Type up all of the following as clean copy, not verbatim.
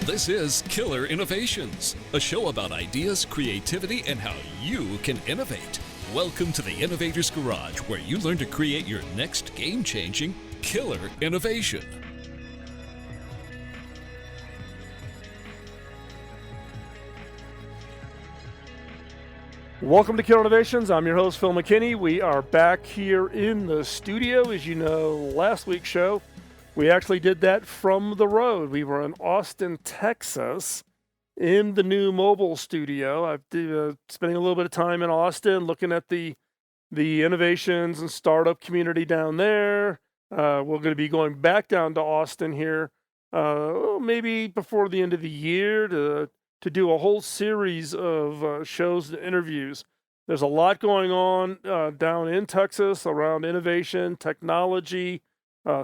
This is Killer Innovations, a show about ideas, creativity, and how you can innovate. Welcome to the Innovator's Garage, where you learn to create your next game-changing killer innovation. Welcome to Killer Innovations. I'm your host, Phil McKinney. We are back here in the studio. As you know, last week's show, we actually did that from the road. We were in Austin, Texas, in the new mobile studio. I've spending a little bit of time in Austin, looking at the innovations and startup community down there. We're going to be going back down to Austin here, maybe before the end of the year to do a whole series of shows and interviews. There's a lot going on down in Texas around innovation, technology,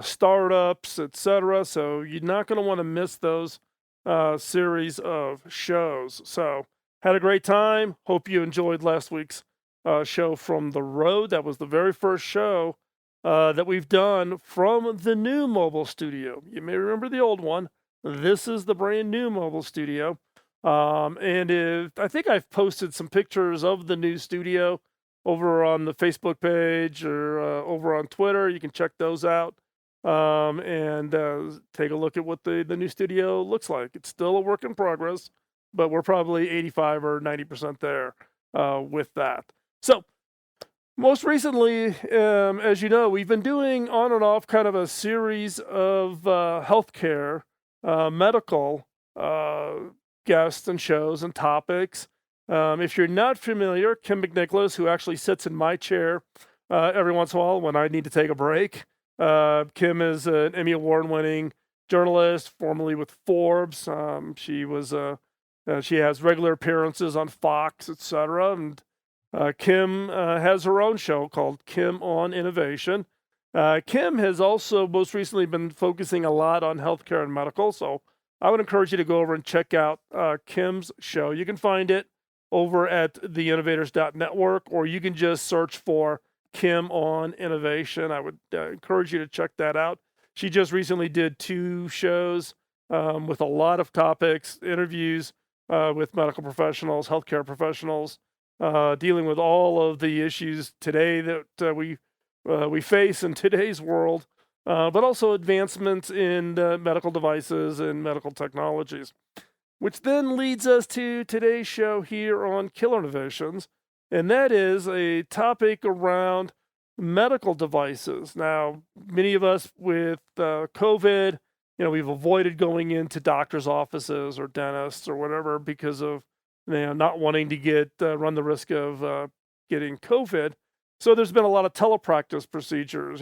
startups, etc. So you're not going to want to miss those series of shows. So had a great time. Hope you enjoyed last week's show from the road. That was the very first show that we've done from the new mobile studio. You may remember the old one. This is the brand new mobile studio. I think I've posted some pictures of the new studio over on the Facebook page or over on Twitter. You can check those out and take a look at what the new studio looks like. It's still a work in progress, but we're probably 85 or 90% there with that. So most recently, as you know, we've been doing on and off kind of a series of healthcare, medical guests and shows and topics. If you're not familiar, Kim McNicholas, who actually sits in my chair every once in a while when I need to take a break. Kim is an Emmy Award-winning journalist, formerly with Forbes. She has regular appearances on Fox, etc. And Kim has her own show called Kim on Innovation. Kim has also most recently been focusing a lot on healthcare and medical, so I would encourage you to go over and check out Kim's show. You can find it over at theinnovators.network, or you can just search for Kim on Innovation. I would encourage you to check that out. She just recently did 2 shows with a lot of topics, interviews with medical professionals, healthcare professionals, dealing with all of the issues today that we face in today's world. But also advancements in medical devices and medical technologies, which then leads us to today's show here on Killer Innovations, and that is a topic around medical devices. Now, many of us with COVID, we've avoided going into doctor's offices or dentists or whatever because of not wanting to run the risk of getting COVID. So there's been a lot of telepractice procedures,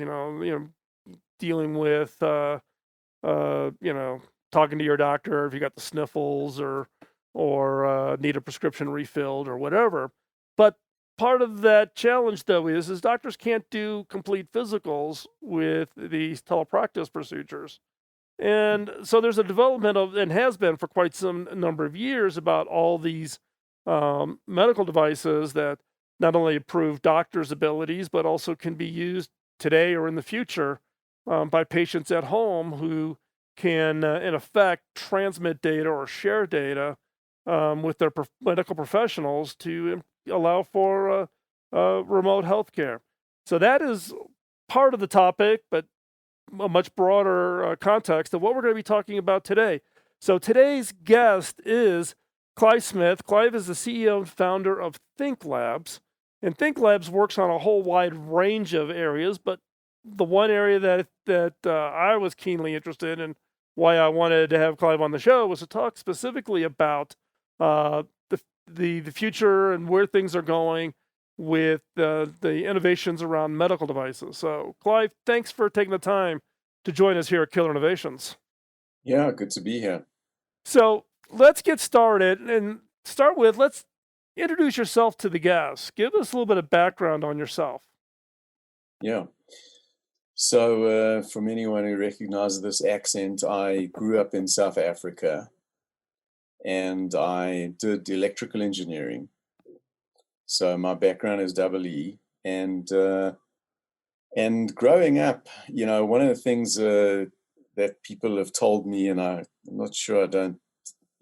dealing with, talking to your doctor if you got the sniffles or need a prescription refilled or whatever. But part of that challenge, though, is doctors can't do complete physicals with these telepractice procedures. And so there's a development of, and has been for quite some number of years, about all these medical devices that not only improve doctors' abilities, but also can be used today or in the future by patients at home who can, in effect, transmit data or share data with their medical professionals to allow for remote healthcare. So that is part of the topic, but a much broader context of what we're going to be talking about today. So today's guest is Clive Smith. Clive is the CEO and founder of Think Labs. And Think Labs works on a whole wide range of areas, but the one area that I was keenly interested in, why I wanted to have Clive on the show, was to talk specifically about the future and where things are going with the innovations around medical devices. So, Clive, thanks for taking the time to join us here at Killer Innovations. Yeah, good to be here. So let's get started and let's introduce yourself to the guests. Give us a little bit of background on yourself. Yeah. So from anyone who recognizes this accent, I grew up in South Africa and I did electrical engineering. So my background is double E. And growing up, one of the things that people have told me, and I'm not sure I don't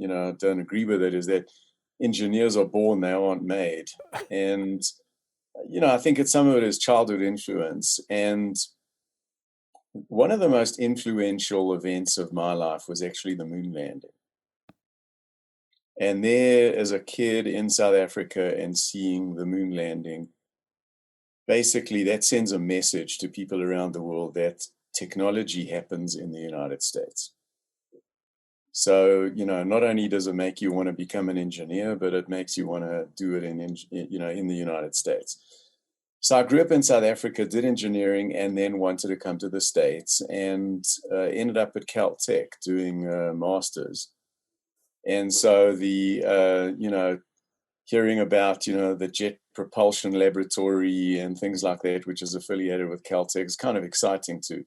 don't agree with it, is that engineers are born, they aren't made. And, I think some of it is childhood influence. And one of the most influential events of my life was actually the moon landing. And there, as a kid in South Africa and seeing the moon landing, basically that sends a message to people around the world that technology happens in the United States. So, not only does it make you want to become an engineer, but it makes you want to do it in the United States. So I grew up in South Africa, did engineering, and then wanted to come to the States, and ended up at Caltech doing a master's. And so hearing about, the Jet Propulsion Laboratory and things like that, which is affiliated with Caltech, is kind of exciting to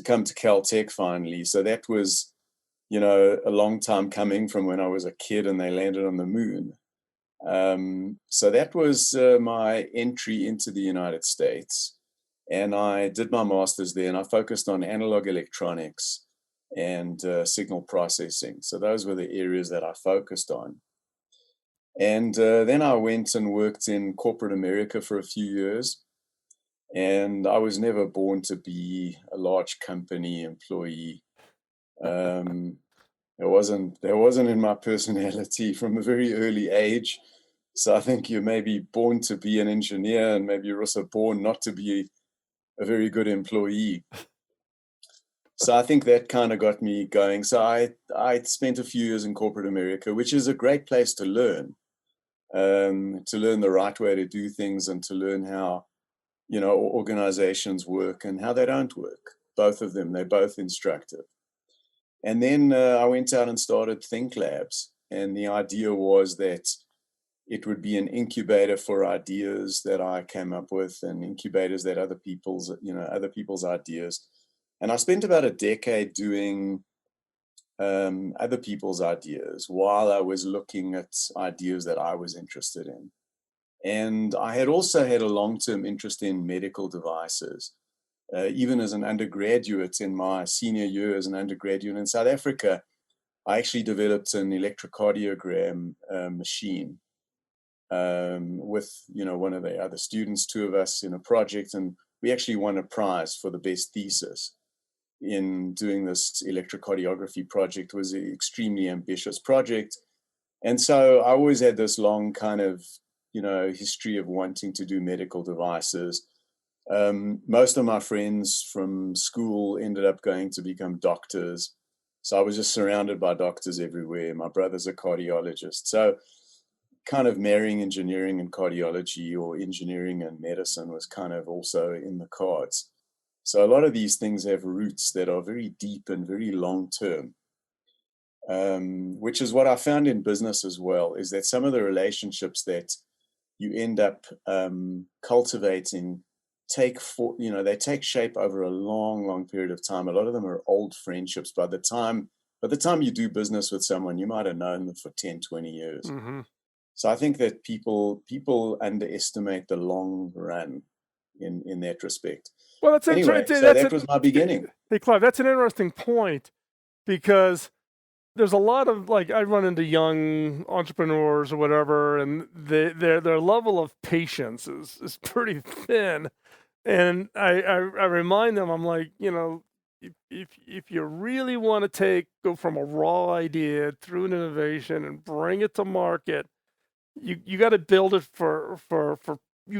come to Caltech finally. So that was, a long time coming from when I was a kid and they landed on the moon. So that was my entry into the United States. And I did my master's there, and I focused on analog electronics and signal processing. So those were the areas that I focused on. And then I went and worked in corporate America for a few years. And I was never born to be a large company employee. It wasn't in my personality from a very early age. So I think you're maybe born to be an engineer, and maybe you're also born not to be a very good employee. So I think that kind of got me going. So I spent a few years in corporate America, which is a great place to learn the right way to do things, and to learn how, organizations work and how they don't work. Both of them, they're both instructive. And then I went out and started Think Labs. And the idea was that it would be an incubator for ideas that I came up with, and incubators that other people's ideas. And I spent about a decade doing other people's ideas while I was looking at ideas that I was interested in. And I had also had a long-term interest in medical devices. Even as an undergraduate, in my senior year as an undergraduate in South Africa, I actually developed an electrocardiogram machine with one of the other students, two of us, in a project, and we actually won a prize for the best thesis in doing this electrocardiography project. It was an extremely ambitious project. And so I always had this long kind of, history of wanting to do medical devices. Most of my friends from school ended up going to become doctors. So I was just surrounded by doctors everywhere. My brother's a cardiologist. So kind of marrying engineering and cardiology, or engineering and medicine, was kind of also in the cards. So a lot of these things have roots that are very deep and very long-term, which is what I found in business as well, is that some of the relationships that you end up cultivating they take shape over a long, long period of time. A lot of them are old friendships. By the time you do business with someone, you might have known them for 10, 20 years. Mm-hmm. So I think that people underestimate the long run in that respect. Well, that's anyway, interesting. so that was my beginning. Hey, Clive, that's an interesting point, because there's a lot of, I run into young entrepreneurs or whatever, and their level of patience is pretty thin. And I remind them, I'm like, if you really want to go from a raw idea through an innovation and bring it to market, you got to build it you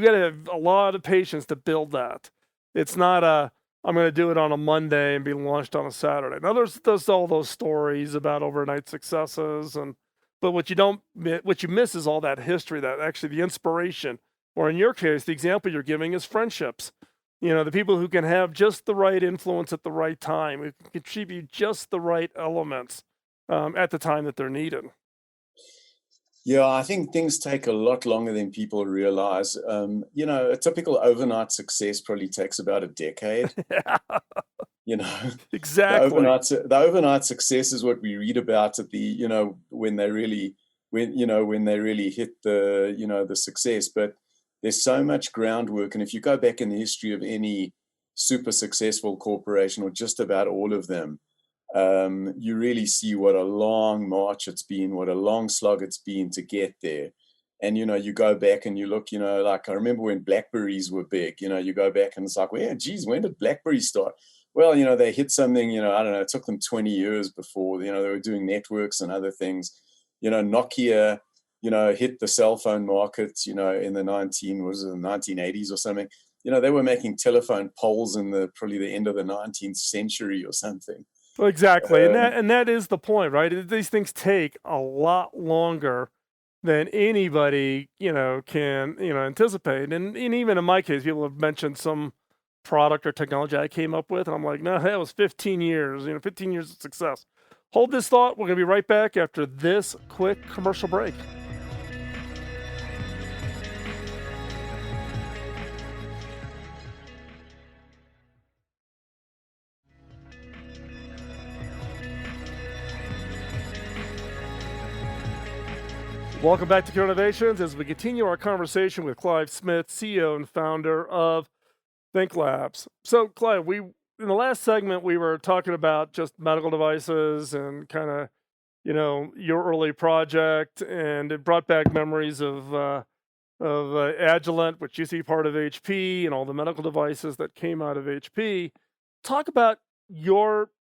got to have a lot of patience to build that. It's not I'm going to do it on a Monday and be launched on a Saturday. Now there's all those stories about overnight successes, but what you miss is all that history, that actually the inspiration, or in your case, the example you're giving is friendships. The people who can have just the right influence at the right time, who can contribute just the right elements at the time that they're needed. Yeah, I think things take a lot longer than people realize. A typical overnight success probably takes about a decade. Exactly. The overnight success is what we read about at the, when they really hit the success. But there's so much groundwork. And if you go back in the history of any super successful corporation, or just about all of them, you really see what a long march it's been, what a long slog it's been to get there. And, you go back and you look, like I remember when Blackberries were big, you go back and it's like, well, geez, when did Blackberry start? Well, they hit something, I don't know, it took them 20 years before, they were doing networks and other things. Nokia, hit the cell phone market, in the 1980s or something. They were making telephone poles in probably the end of the 19th century or something. Well, exactly, and that is the point, right? These things take a lot longer than anybody, can, anticipate. And even in my case, people have mentioned some product or technology I came up with, and I'm like, no, that was 15 years, 15 years of success. Hold this thought. We're going to be right back after this quick commercial break. Welcome back to Q Innovations as we continue our conversation with Clive Smith, CEO and founder of Think Labs. So, Clive, in the last segment we were talking about just medical devices and kind of, your early project, and it brought back memories of Agilent, which used to be part of HP, and all the medical devices that came out of HP. Talk about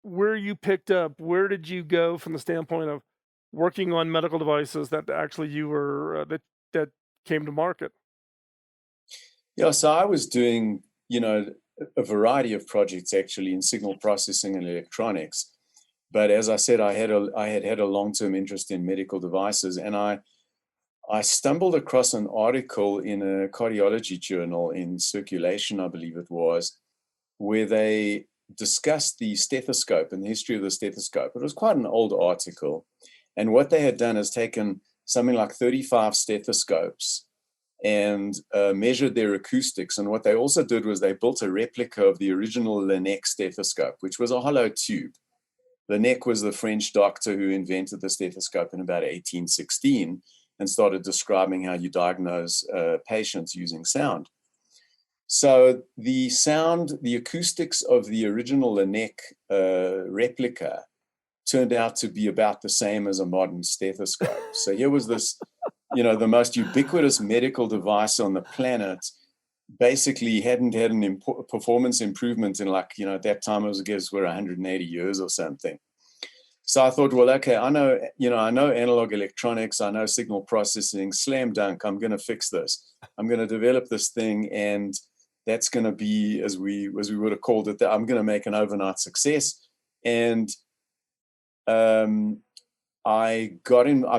where you picked up. Where did you go from the standpoint of working on medical devices that actually you were that came to market? Yeah, so I was doing, a variety of projects actually in signal processing and electronics. But as I said, I had a long-term interest in medical devices, and I stumbled across an article in a cardiology journal in Circulation, I believe it was, where they discussed the stethoscope and the history of the stethoscope. It was quite an old article. And what they had done is taken something like 35 stethoscopes and measured their acoustics. And what they also did was they built a replica of the original Laennec stethoscope, which was a hollow tube. Laennec was the French doctor who invented the stethoscope in about 1816 and started describing how you diagnose patients using sound. So the acoustics of the original Laennec replica turned out to be about the same as a modern stethoscope. So here was this, the most ubiquitous medical device on the planet, basically hadn't had an performance improvement in at that time, I guess we're 180 years or something. So I thought, well, okay, I know analog electronics, I know signal processing, slam dunk, I'm going to fix this. I'm going to develop this thing, and that's going to be, as we would have called it, I'm going to make an overnight success. And I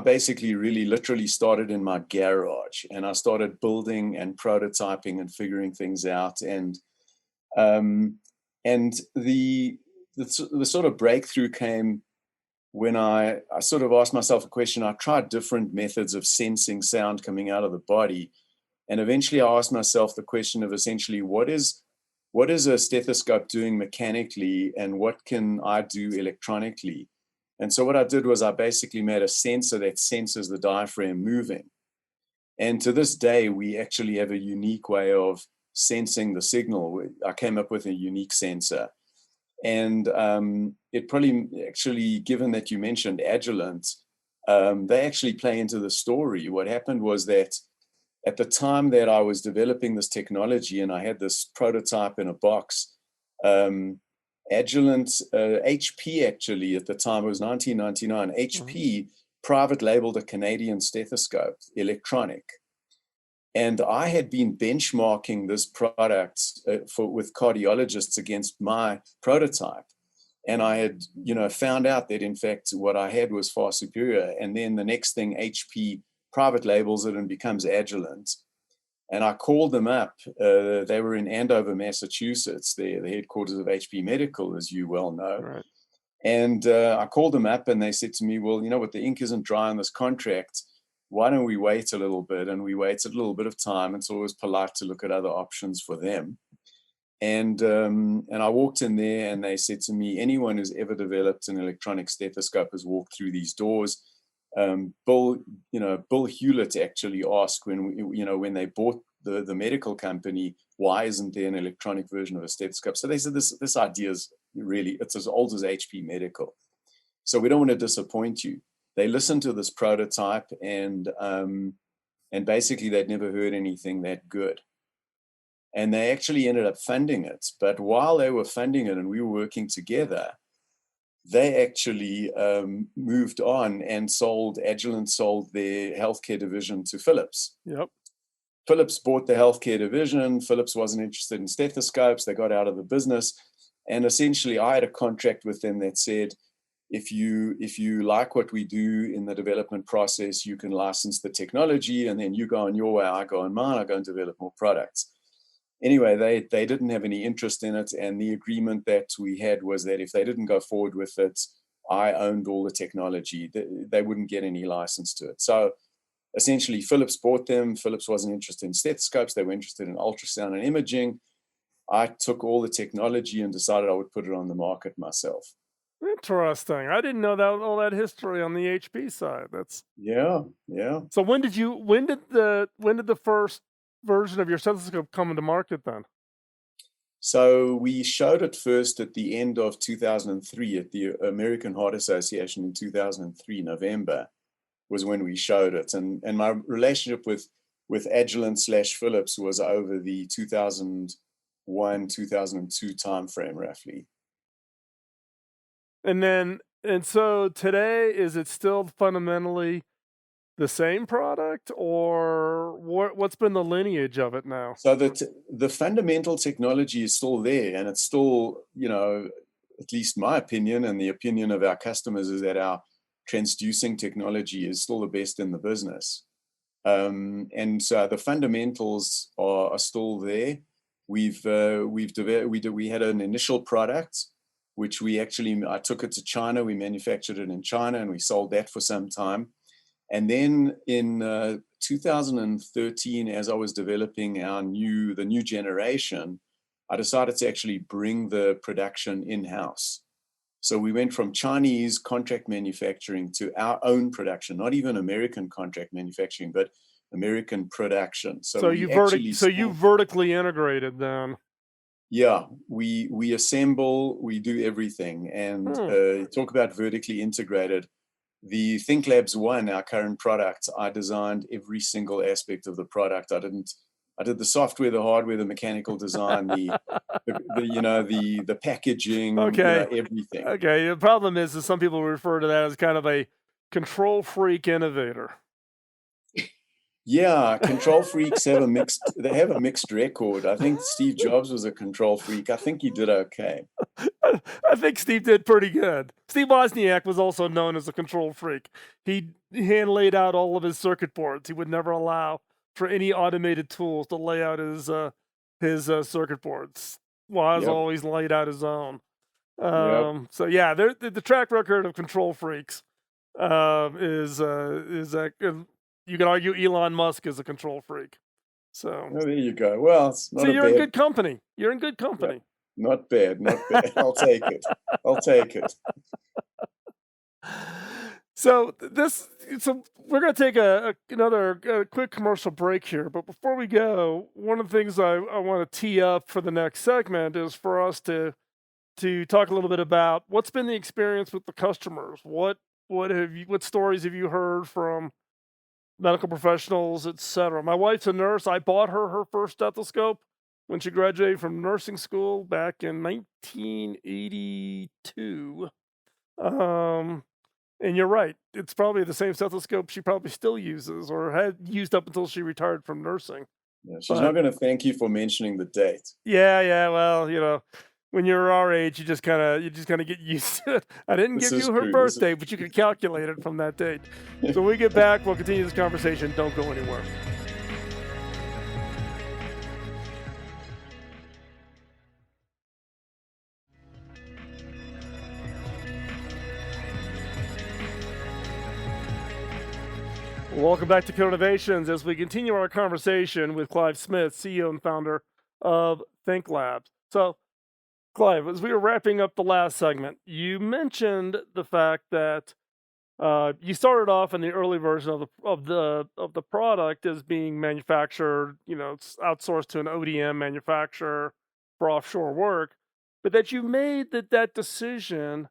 basically really literally started in my garage, and I started building and prototyping and figuring things out. And the sort of breakthrough came when I sort of asked myself a question. I tried different methods of sensing sound coming out of the body. And eventually I asked myself the question of essentially, what is a stethoscope doing mechanically, and what can I do electronically? And so what I did was I basically made a sensor that senses the diaphragm moving. And to this day, we actually have a unique way of sensing the signal. I came up with a unique sensor. And it probably actually, given that you mentioned Agilent, they actually play into the story. What happened was that at the time that I was developing this technology and I had this prototype in a box, Agilent, HP actually at the time, it was 1999, HP private labeled a Canadian stethoscope, electronic. And I had been benchmarking this product with cardiologists against my prototype. And I had, found out that in fact what I had was far superior. And then the next thing, HP private labels it and becomes Agilent. And I called them up. They were in Andover, Massachusetts, the headquarters of HP Medical, as you well know. Right. And I called them up, and they said to me, well, you know what, the ink isn't dry on this contract. Why don't we wait a little bit? And we waited a little bit of time. It's always polite to look at other options for them. And I walked in there, and they said to me, anyone who's ever developed an electronic stethoscope has walked through these doors. Bill Hewlett actually asked when they bought the medical company, why isn't there an electronic version of a stethoscope? So they said this idea is it's as old as HP Medical. So we don't want to disappoint you. They listened to this prototype, and basically they'd never heard anything that good. And they actually ended up funding it. But while they were funding it and we were working together, they actually moved on and Agilent sold their healthcare division to Philips. Yep. Philips bought the healthcare division. Philips wasn't interested in stethoscopes. They got out of the business. And essentially, I had a contract with them that said, if you like what we do in the development process, you can license the technology, and then you go on your way, I go on mine, I go and develop more products. Anyway, they didn't have any interest in it, and the agreement that we had was that if they didn't go forward with it, I owned all the technology. They wouldn't get any license to it. So essentially, Philips bought them. Philips wasn't interested in stethoscopes. They were interested in ultrasound and imaging. I took all the technology and decided I would put it on the market myself. Interesting. I didn't know all that history on the HP side. That's yeah. So when did the first version of your stethoscope come into market then? So we showed it first at the end of 2003 at the American Heart Association in 2003, November was when we showed it. And my relationship with Agilent / Philips was over the 2001, 2002 timeframe, roughly. And so today, is it still fundamentally the same product, or what's been the lineage of it now? So the fundamental technology is still there, and it's still, at least my opinion and the opinion of our customers is that our transducing technology is still the best in the business. And so the fundamentals are still there. We had an initial product, which I took it to China. We manufactured it in China, and we sold that for some time. And then in 2013, as I was developing the new generation, I decided to actually bring the production in-house. So we went from Chinese contract manufacturing to our own production, not even American contract manufacturing, but American production. So you vertically integrated then. Yeah, we assemble, we do everything, and talk about vertically integrated. The ThinkLabs 1, our current product, I designed every single aspect of the product. I did the software, the hardware, the mechanical design, the packaging, everything. Okay. The problem is that some people refer to that as kind of a control freak innovator. Yeah, control freaks have a mixed record. I think Steve Jobs was a control freak. I think he did okay. I think Steve did pretty good. Steve Wozniak was also known as a control freak. He hand laid out all of his circuit boards. He would never allow for any automated tools to lay out his circuit boards. Woz always laid out his own. So yeah, the track record of control freaks is you can argue Elon Musk is a control freak. So there you go. Well, it's not you're in good company. You're in good company. Yeah. Not bad. I'll take it. So we're going to take another quick commercial break here. But before we go, one of the things I want to tee up for the next segment is for us to talk a little bit about what's been the experience with the customers. What stories have you heard from medical professionals, etc. My wife's a nurse. I bought her first stethoscope when she graduated from nursing school back in 1982. And you're right. It's probably the same stethoscope she probably still uses or had used up until she retired from nursing. Yeah, she's not going to thank you for mentioning the date. Yeah. Well, when you're our age, you just kind of get used to it. I didn't give you her birthday, but you can calculate it from that date. So when we get back, we'll continue this conversation. Don't go anywhere. Welcome back to Killer Innovations as we continue our conversation with Clive Smith, CEO and founder of ThinkLabs. So, Clive, as we were wrapping up the last segment, you mentioned the fact that you started off in the early version of the product as being manufactured, it's outsourced to an ODM manufacturer for offshore work. but that you made that decision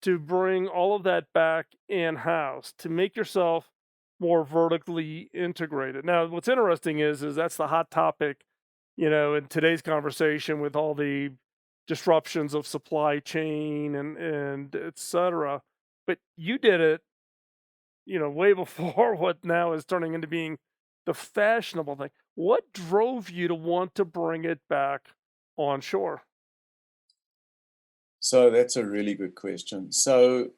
to bring all of that back in-house, to make yourself more vertically integrated. Now, what's interesting is that's the hot topic, in today's conversation with all the disruptions of supply chain and et cetera. But you did it, way before what now is turning into being the fashionable thing. What drove you to want to bring it back onshore? So that's a really good question. So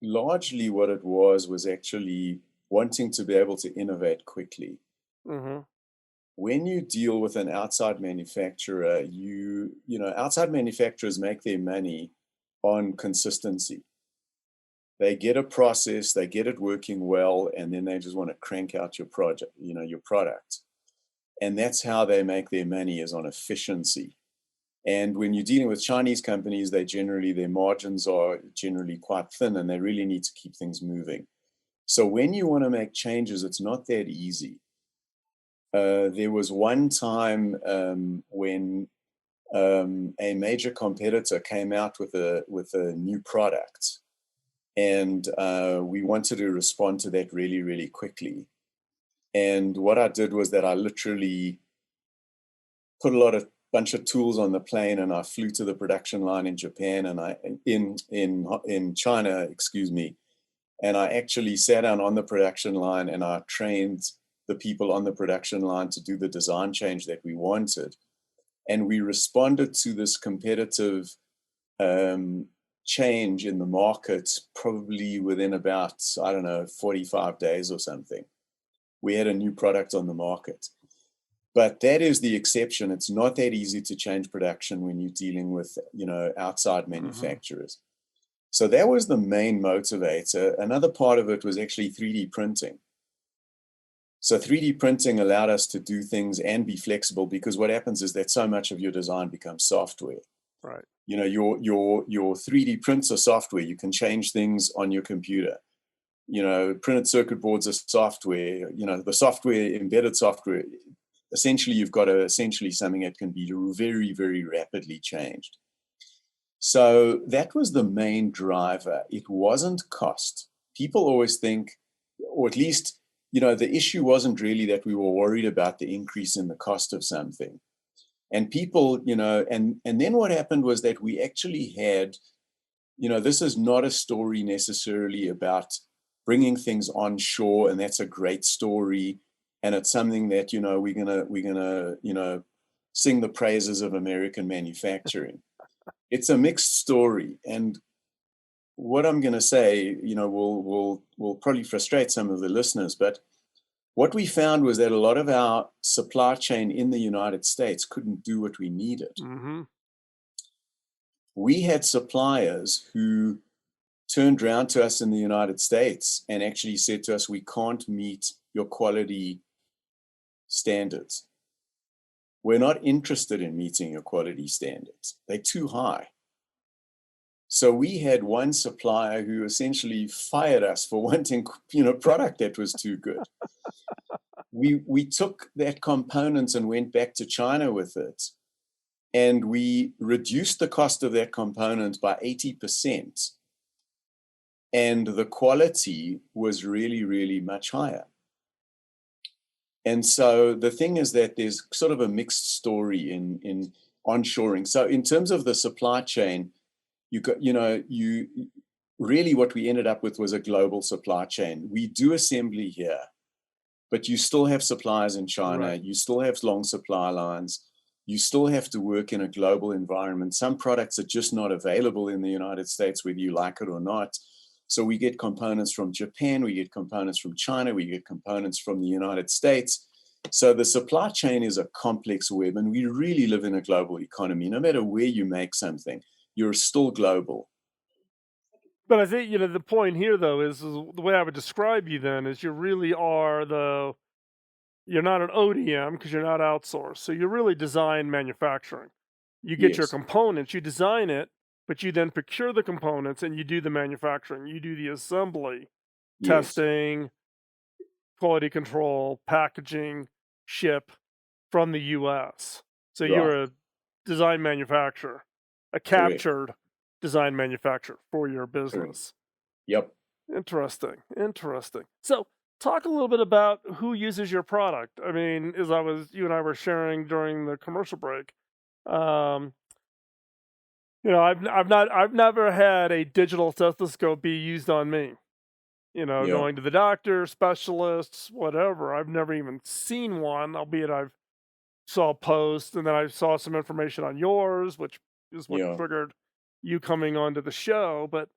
largely what it was actually wanting to be able to innovate quickly. Hmm. When you deal with an outside manufacturer, outside manufacturers make their money on consistency. They get a process, they get it working well, and then they just want to crank out your project, your product. And that's how they make their money, is on efficiency. And when you're dealing with Chinese companies, their margins are generally quite thin, and they really need to keep things moving. So when you want to make changes, it's not that easy. There was one time when a major competitor came out with a new product, and we wanted to respond to that really, really quickly. And what I did was that I literally put a bunch of tools on the plane, and I flew to the production line in Japan, and in China, excuse me, and I actually sat down on the production line, and I trained the people on the production line to do the design change that we wanted. And we responded to this competitive change in the market probably within about, I don't know, 45 days or something. We had a new product on the market. But that is the exception. It's not that easy to change production when you're dealing with, outside manufacturers. So that was the main motivator. Another part of it was actually 3D printing. So 3D printing allowed us to do things and be flexible, because what happens is that so much of your design becomes software. Right. Your 3D prints are software. You can change things on your computer. Printed circuit boards are software. The software, embedded software, essentially you've got something that can be very, very rapidly changed. So that was the main driver. It wasn't cost. People always think, or at least, the issue wasn't really that we were worried about the increase in the cost of something. And people, and then what happened was that we actually had, this is not a story necessarily about bringing things onshore, and that's a great story. And it's something that, we're gonna sing the praises of American manufacturing. It's a mixed story. And what I'm going to say, will probably frustrate some of the listeners, but what we found was that a lot of our supply chain in the United States couldn't do what we needed. Mm-hmm. We had suppliers who turned around to us in the United States and actually said to us, we can't meet your quality standards. We're not interested in meeting your quality standards. They're too high. So we had one supplier who essentially fired us for wanting, product that was too good. We took that component and went back to China with it, and we reduced the cost of that component by 80%. And the quality was really, really much higher. And so the thing is that there's sort of a mixed story in onshoring. So in terms of the supply chain, really what we ended up with was a global supply chain. We do assembly here, but you still have suppliers in China. Right. You still have long supply lines. You still have to work in a global environment. Some products are just not available in the United States, whether you like it or not. So we get components from Japan, we get components from China, we get components from the United States. So the supply chain is a complex web, and we really live in a global economy. No matter where you make something, you're still global. But I think, the point here, though, is the way I would describe you then is you really are you're not an ODM because you're not outsourced. So you really design manufacturing. You get your components, you design it, but you then procure the components and you do the manufacturing. You do the assembly, testing, quality control, packaging, ship from the US. So you're a design manufacturer. a correct, captured design manufacturer for your correct. business. Yep. Interesting. Interesting. So, talk a little bit about who uses your product. I mean, as you and I were sharing during the commercial break, um, I've never had a digital stethoscope be used on me. Yeah. Going to the doctor, specialists, whatever. I've never even seen one, albeit I've saw posts, and then I saw some information on yours, which is what Yeah. triggered you coming onto the show. But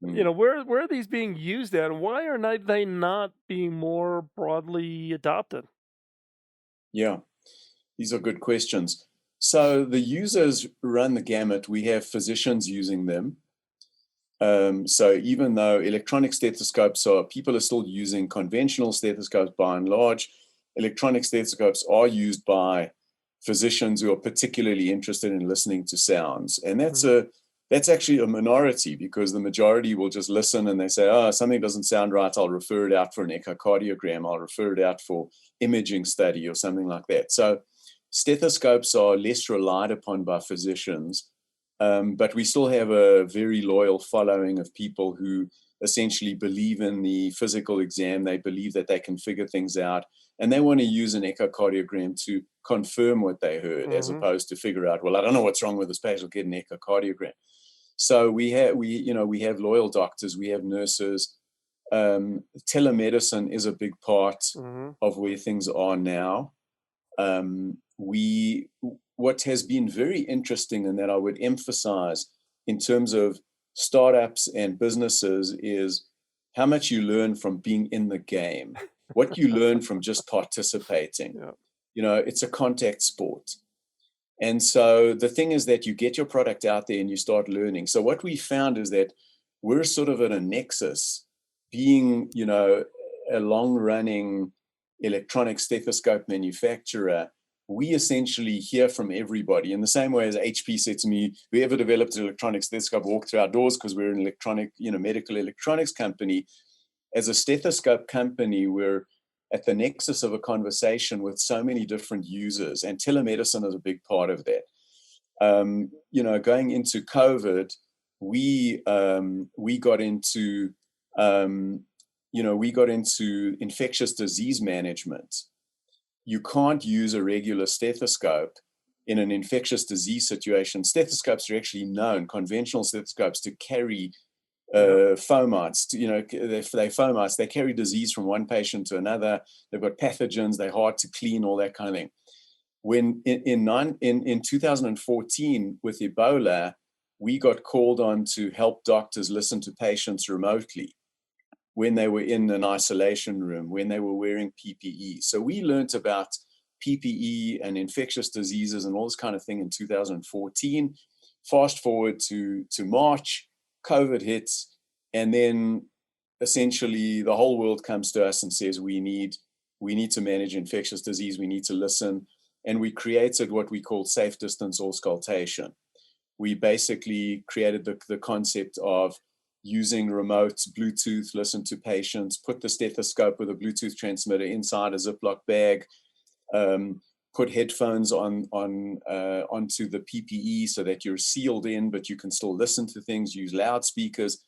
Mm. where are these being used at, and why are they not being more broadly adopted? Yeah. These are good questions. So the users run the gamut. We have physicians using them. So even though electronic stethoscopes people are still using conventional stethoscopes by and large, electronic stethoscopes are used by physicians who are particularly interested in listening to sounds. And Mhm. that's actually a minority, because the majority will just listen and they say, oh, something doesn't sound right, I'll refer it out for an echocardiogram, I'll refer it out for imaging study or something like that. So stethoscopes are less relied upon by physicians, but we still have a very loyal following of people who essentially believe in the physical exam. They believe that they can figure things out, and they want to use an echocardiogram to confirm what they heard, as Mhm. opposed to figure out, well, I don't know what's wrong with this patient, get an echocardiogram. So we have loyal doctors, we have nurses. Telemedicine is a big part Mhm. of where things are now. We What has been very interesting, and that I would emphasize in terms of startups and businesses, is how much you learn from being in the game, what you learn from just participating. Yeah. It's a contact sport. And so the thing is that you get your product out there and you start learning. So what we found is that we're sort of at a nexus, being, a long running electronic stethoscope manufacturer. We essentially hear from everybody in the same way as HP said to me, whoever developed an electronic stethoscope walked through our doors, because we're an electronic, medical electronics company. As a stethoscope company, we're at the nexus of a conversation with so many different users, and telemedicine is a big part of that. Going into COVID, we got into infectious disease management. You can't use a regular stethoscope in an infectious disease situation. Stethoscopes are actually known, conventional stethoscopes, to carry Yeah. fomites. They fomites. They carry disease from one patient to another. They've got pathogens. They're hard to clean. All that kind of thing. When in 2014 with Ebola, we got called on to help doctors listen to patients remotely when they were in an isolation room, when they were wearing PPE. So we learned about PPE and infectious diseases and all this kind of thing in 2014. Fast forward to March, COVID hits, and then essentially the whole world comes to us and says, we need to manage infectious disease, we need to listen. And we created what we call safe distance auscultation. We basically created the concept of using remote Bluetooth, listen to patients, put the stethoscope with a Bluetooth transmitter inside a Ziploc bag, put headphones onto the PPE so that you're sealed in, but you can still listen to things, use loudspeakers,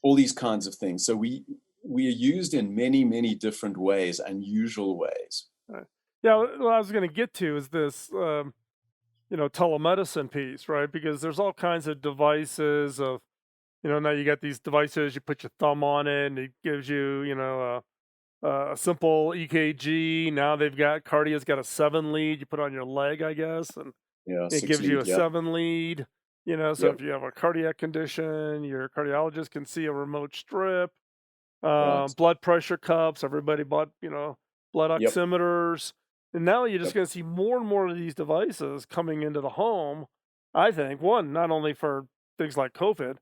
all these kinds of things. So we are used in many, many different ways, unusual ways. Right. Yeah. What I was going to get to is this, telemedicine piece, right? Because there's all kinds of devices of, now you got these devices, you put your thumb on it and it gives you, a simple EKG. Now they've got Cardio's got a 7 lead you put on your leg, I guess, and Yeah, it six gives you a lead. Yep. 7 lead. So Yep. if you have a cardiac condition, your cardiologist can see a remote strip. Right. Blood pressure cups. Everybody bought, blood Yep. oximeters. And now you're just Yep. going to see more and more of these devices coming into the home. I think, one, not only for things like COVID,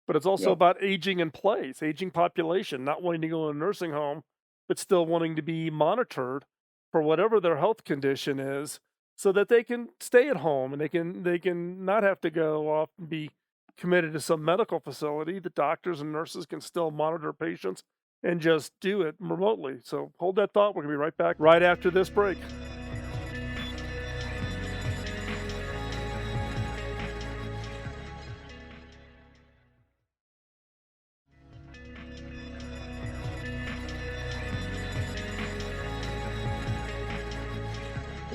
but it's also Yep. about aging in place, aging population, not wanting to go in a nursing home, but still wanting to be monitored for whatever their health condition is, so that they can stay at home and they can not have to go off and be committed to some medical facility. The doctors and nurses can still monitor patients and just do it remotely. So hold that thought. We're going to be right back right after this break.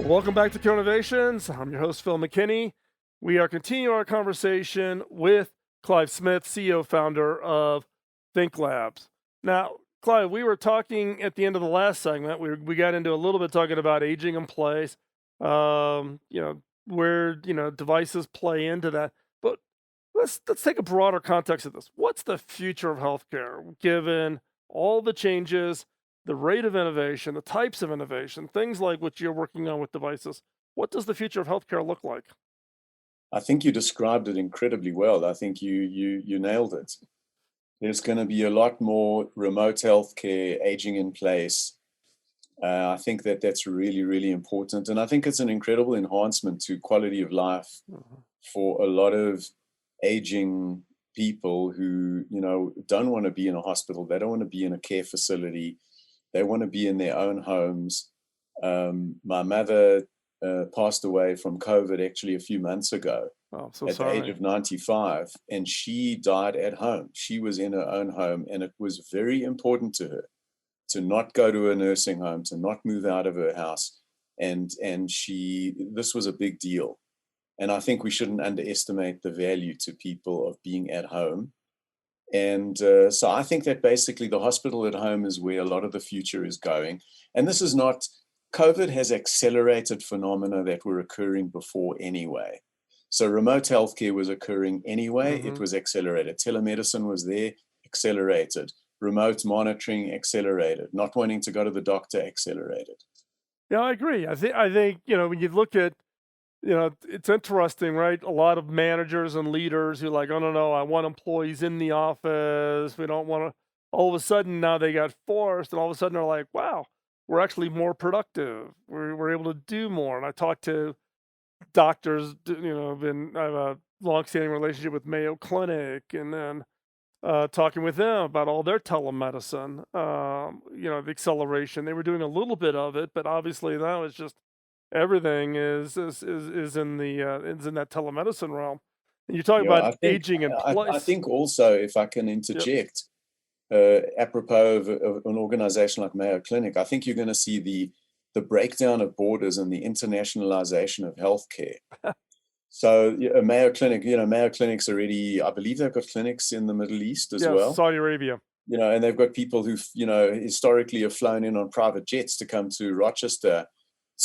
Welcome back to Innovations. I'm your host, Phil McKinney. We are continuing our conversation with Clive Smith, CEO founder of Think Labs. Now, Clive, we were talking at the end of the last segment. We got into a little bit talking about aging in place, where devices play into that. But let's take a broader context of this. What's the future of healthcare, given all the changes, the rate of innovation, the types of innovation, things like what you're working on with devices? What does the future of healthcare look like? I think you described it incredibly well. I think you nailed it. There's going to be a lot more remote healthcare, aging in place. I think that's really, really important. And I think it's an incredible enhancement to quality of life Mhm. for a lot of aging people who, don't want to be in a hospital. They don't want to be in a care facility. They want to be in their own homes. My mother passed away from COVID actually a few months ago Oh, I'm so at the age sorry. of 95, and she died at home. She was in her own home, and it was very important to her to not go to a nursing home, to not move out of her house. And this was a big deal. And I think we shouldn't underestimate the value to people of being at home. And so I think that basically the hospital at home is where a lot of the future is going. And this is not, COVID has accelerated phenomena that were occurring before anyway. So remote healthcare was occurring anyway, it Hmm. was accelerated. Telemedicine was there, accelerated. Remote monitoring, accelerated. Not wanting to go to the doctor, accelerated. Yeah, I agree. I think when you look at it's interesting, right? A lot of managers and leaders who like, oh no, I want employees in the office. We don't want to. All of a sudden now they got forced, and all of a sudden they're like, wow, we're actually more productive. We're able to do more. And I talked to doctors. I have a long-standing relationship with Mayo Clinic, and then talking with them about all their telemedicine. The acceleration. They were doing a little bit of it, but obviously now it's just everything is in the is in that telemedicine realm. And you talk Yeah, about I think aging in I place. think also, if I can Yep. interject, apropos of an organization like Mayo Clinic, I think you're going to see the breakdown of borders and the internationalization of healthcare. So Mayo Clinic, Mayo Clinic's already, I believe they've got clinics in the Middle East as Yes, well. Saudi Arabia. And they've got people who, historically have flown in on private jets to come to Rochester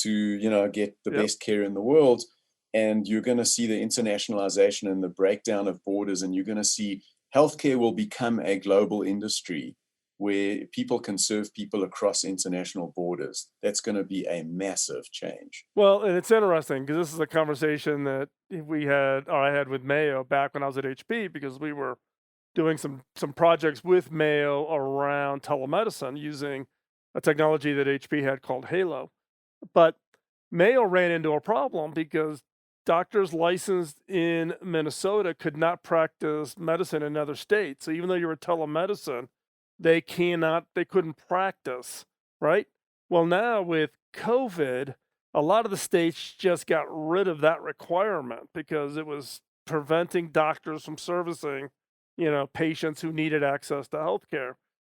to, get the Yep. best care in the world. And you're going to see the internationalization and the breakdown of borders, and you're going to see healthcare will become a global industry where people can serve people across international borders. That's going to be a massive change. Well, and it's interesting because this is a conversation that we had, or I had with Mayo back when I was at HP, because we were doing some projects with Mayo around telemedicine using a technology that HP had called Halo. But Mayo ran into a problem because doctors licensed in Minnesota could not practice medicine in other states. So even though you were telemedicine, they couldn't practice, right? Well, now with COVID, a lot of the states just got rid of that requirement because it was preventing doctors from servicing, patients who needed access to healthcare.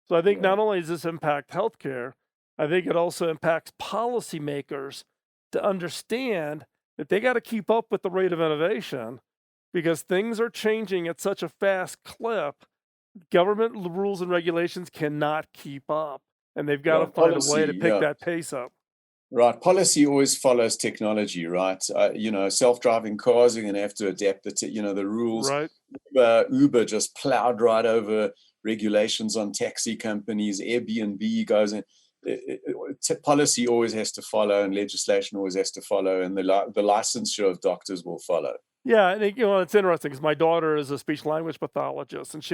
So I think Yeah. not only does this impact healthcare, I think it also impacts policymakers to understand that they got to keep up with the rate of innovation because things are changing at such a fast clip. Government rules and regulations cannot keep up, and they've got to Well, find a way to policy, pick yeah. that pace up. Right. Policy always follows technology, right? Self-driving cars are going to have to adapt the rules. Right. Uber just plowed right over regulations on taxi companies. Airbnb goes in. Policy always has to follow, and legislation always has to follow, and the licensure of doctors will follow. Yeah, and it's interesting because my daughter is a speech language pathologist, and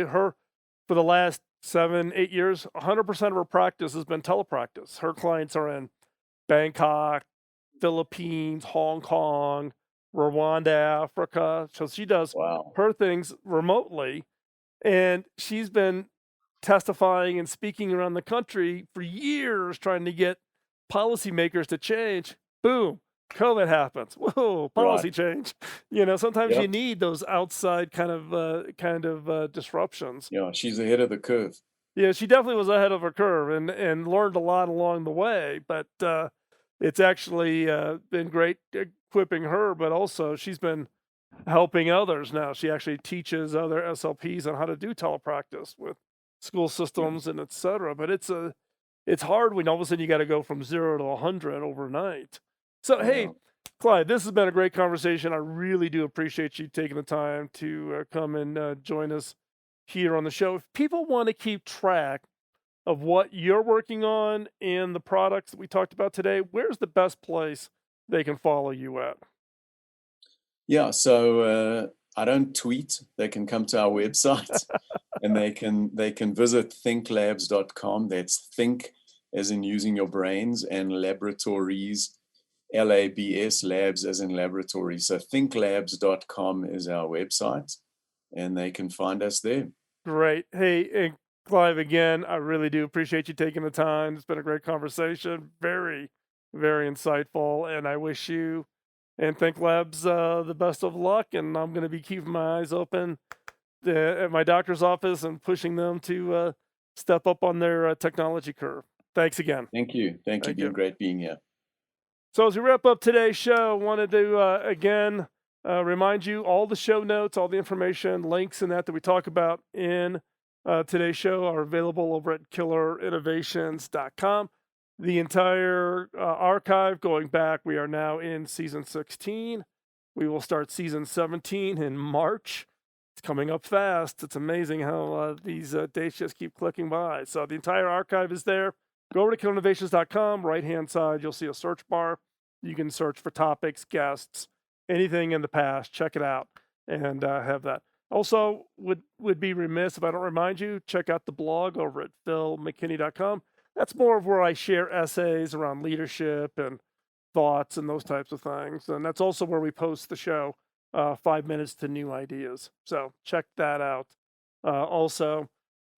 for the last 7, 8 years, 100% of her practice has been telepractice. Her clients are in Bangkok, Philippines, Hong Kong, Rwanda, Africa. So she does Wow. her things remotely, and she's been testifying and speaking around the country for years trying to get policymakers to change. Boom, COVID happens. Whoa, Right. policy change. Sometimes you Yep. need those outside kind of disruptions. Yeah, she's ahead of the curve. Yeah, she definitely was ahead of her curve and learned a lot along the way. But it's actually been great equipping her, but also she's been helping others now. She actually teaches other SLPs on how to do telepractice with school systems and et cetera. But it's hard when all of a sudden you got to go from 0 to 100 overnight. So, hey, Clive, this has been a great conversation. I really do appreciate you taking the time to come and join us here on the show. If people want to keep track of what you're working on and the products that we talked about today, where's the best place they can follow you at? Yeah, so I don't tweet. They can come to our website and they can visit thinklabs.com. That's think as in using your brains, and laboratories, LABS, labs as in laboratory. So thinklabs.com is our website, and they can find us there. Great. Hey, and Clive, again, I really do appreciate you taking the time. It's been a great conversation. Very, very insightful. And I wish you and Think Labs the best of luck. And I'm going to be keeping my eyes open at my doctor's office and pushing them to step up on their technology curve. Thanks again. Thank you. Thank you. Been great being here. So as we wrap up today's show, I wanted to, again, remind you all the show notes, all the information, links and that we talk about in today's show are available over at killerinnovations.com. The entire archive going back, we are now in season 16. We will start season 17 in March. It's coming up fast. It's amazing how these dates just keep clicking by. So the entire archive is there. Go over to killerinnovations.com. Right-hand side, you'll see a search bar. You can search for topics, guests, anything in the past. Check it out and have that. Also, would be remiss if I don't remind you, check out the blog over at philmckinney.com. That's more of where I share essays around leadership and thoughts and those types of things. And that's also where we post the show, 5 minutes to new ideas. So check that out. Also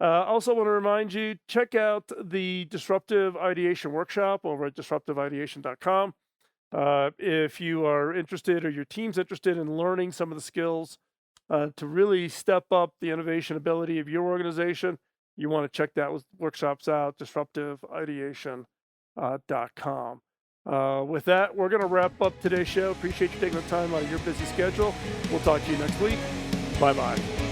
want to remind you, check out the Disruptive Ideation Workshop over at disruptiveideation.com. If you are interested or your team's interested in learning some of the skills to really step up the innovation ability of your organization, you want to check that workshops out, disruptiveideation.com. With that, we're going to wrap up today's show. Appreciate you taking the time out of your busy schedule. We'll talk to you next week. Bye-bye.